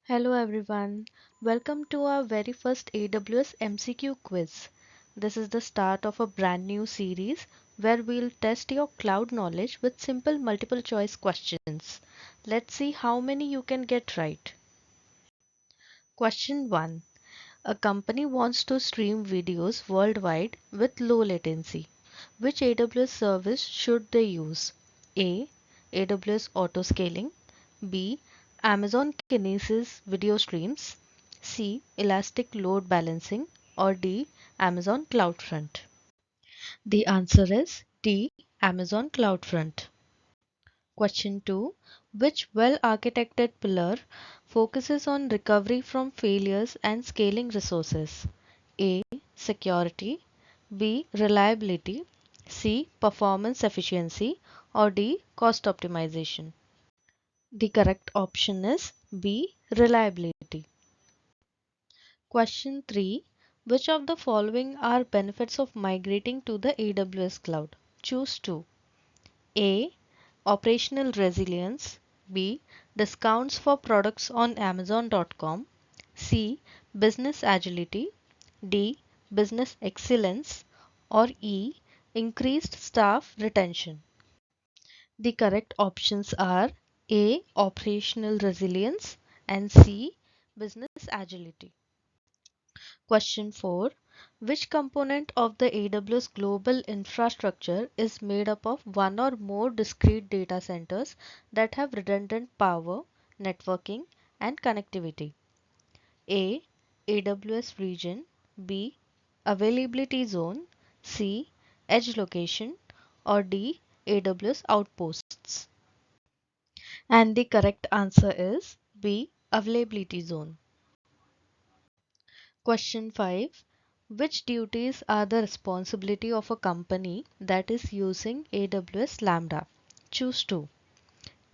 Hello everyone, welcome to our very first AWS MCQ quiz. This is the start of a brand new series where we'll test your cloud knowledge with simple multiple choice questions. Let's see how many you can get right. Question 1. A company wants to stream videos worldwide with low latency. Which AWS service should they use? A. AWS Autoscaling. B. Amazon Kinesis video streams. C. Elastic Load Balancing. Or D. Amazon CloudFront. The answer is D. Amazon CloudFront. Question 2. Which well-architected pillar focuses on recovery from failures and scaling resources? A. Security. B. Reliability. C. Performance efficiency. Or D. Cost optimization. The correct option is B. Reliability. Question 3. Which of the following are benefits of migrating to the AWS cloud? Choose 2. A. Operational resilience. B. Discounts for products on Amazon.com. C. Business agility. D. Business excellence. Or E. Increased staff retention. The correct options are A. Operational resilience and C. Business agility. Question 4. Which component of the AWS global infrastructure is made up of one or more discrete data centers that have redundant power, networking, and connectivity? A. AWS region. B. Availability zone. C. Edge location. Or D. AWS outposts. And the correct answer is B. Availability zone. Question 5. Which duties are the responsibility of a company that is using AWS Lambda? Choose 2.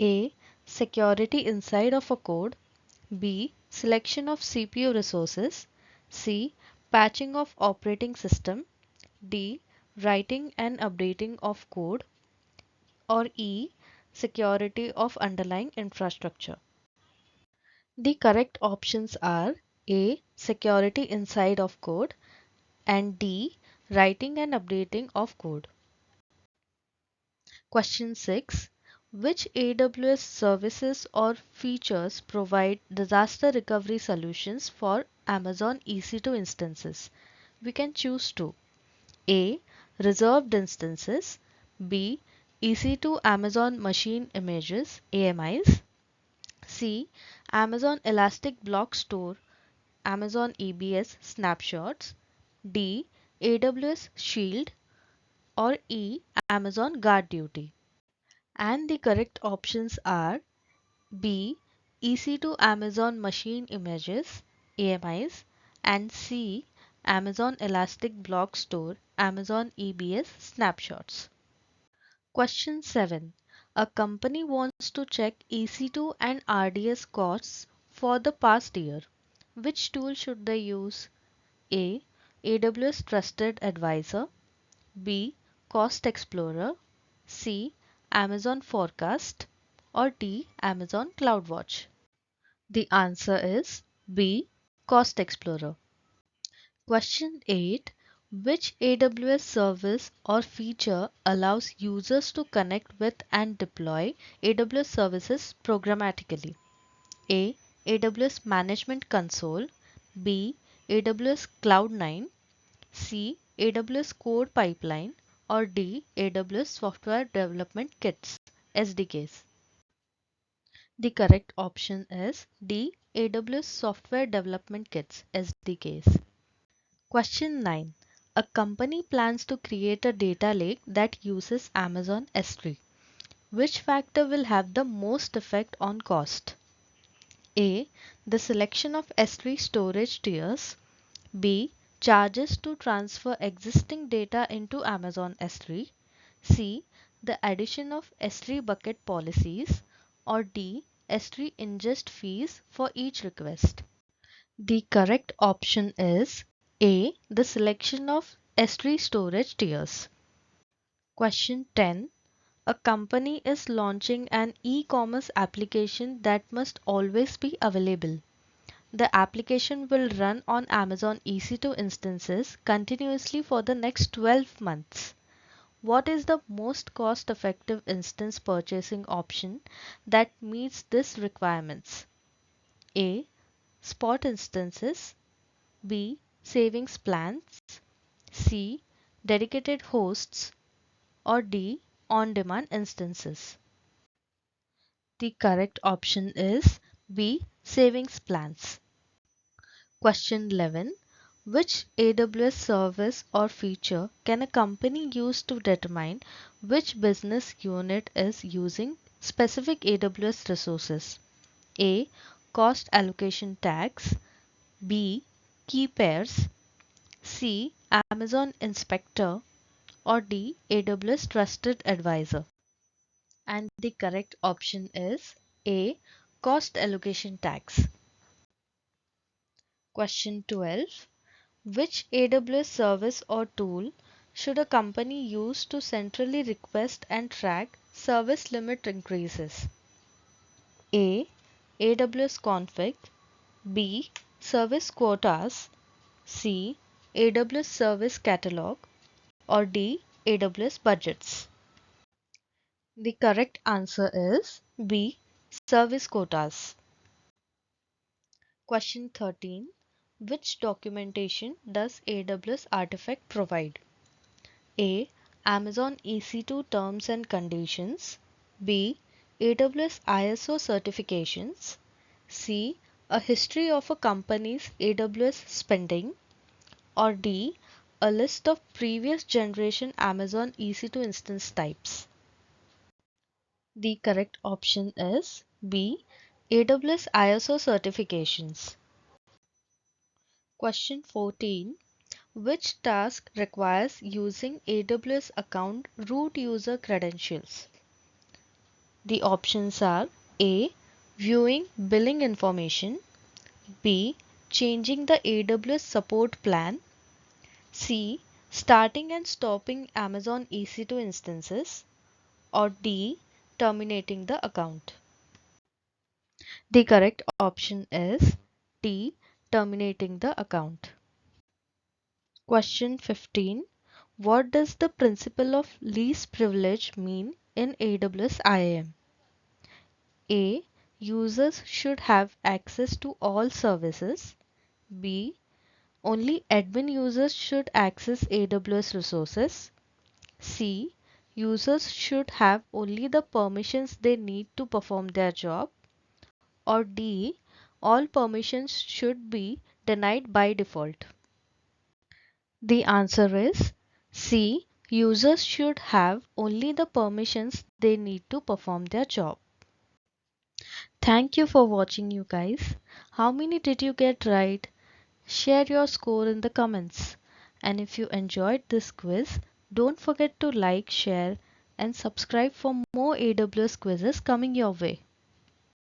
A. Security inside of a code. B. Selection of CPU resources. C. Patching of operating system. D. Writing and updating of code. Or E. Security of underlying infrastructure. The correct options are A. Security inside of code and D. Writing and updating of code. Question 6. Which AWS services or features provide disaster recovery solutions for Amazon EC2 instances? We can choose 2. A. Reserved instances. B. EC2 Amazon Machine Images AMIs. C. Amazon Elastic Block Store Amazon EBS snapshots. D. AWS Shield. Or E. Amazon Guard Duty. And the correct options are B. EC2 Amazon Machine Images AMIs and C. Amazon Elastic Block Store Amazon EBS snapshots. Question 7. A company wants to check EC2 and RDS costs for the past year. Which tool should they use? A. AWS Trusted Advisor. B. Cost Explorer. C. Amazon Forecast. Or D. Amazon CloudWatch. The answer is B. Cost Explorer. Question 8. Which AWS service or feature allows users to connect with and deploy AWS services programmatically? A. AWS Management Console. B. AWS Cloud9. C. AWS Code Pipeline. Or D. AWS Software Development Kits SDKs. The correct option is D. AWS Software Development Kits SDKs. Question 9. A company plans to create a data lake that uses Amazon S3. Which factor will have the most effect on cost? A. The selection of S3 storage tiers. B. Charges to transfer existing data into Amazon S3. C. The addition of S3 bucket policies. Or D. S3 ingest fees for each request. The correct option is A. The selection of S3 storage tiers. Question 10. A company is launching an e-commerce application that must always be available. The application will run on Amazon EC2 instances continuously for the next 12 months. What is the most cost-effective instance purchasing option that meets these requirements? A. Spot instances. B. Savings plans. C. Dedicated hosts. Or D. On-demand instances. The correct option is B. Savings plans. Question 11. Which AWS service or feature can a company use to determine which business unit is using specific AWS resources? A. Cost allocation tags. B. Key pairs. C. Amazon Inspector. Or D. AWS Trusted Advisor. And the correct option is A. Cost allocation tags. Question 12. Which AWS service or tool should a company use to centrally request and track service limit increases? A. AWS config. B. Service quotas. C. AWS service catalog. Or D. AWS budgets. The correct answer is B. Service quotas. Question 13. Which documentation does AWS Artifact provide? A. Amazon EC2 terms and conditions. B. AWS ISO certifications. C. A history of a company's AWS spending. Or D. A list of previous generation Amazon EC2 instance types. The correct option is B. AWS ISO certifications. Question 14. Which task requires using AWS account root user credentials? The options are A. Viewing billing information. B. Changing the AWS support plan. C. Starting and stopping Amazon EC2 instances. Or D. Terminating the account. The correct option is D. Terminating the account. Question 15. What does the principle of least privilege mean in AWS IAM? A. Users should have access to all services. B. Only admin users should access AWS resources. C. Users should have only the permissions they need to perform their job. Or D. All permissions should be denied by default. The answer is C. Users should have only the permissions they need to perform their job. Thank you for watching, you guys. How many did you get right? Share your score in the comments. And if you enjoyed this quiz, don't forget to like, share, and subscribe for more AWS quizzes coming your way.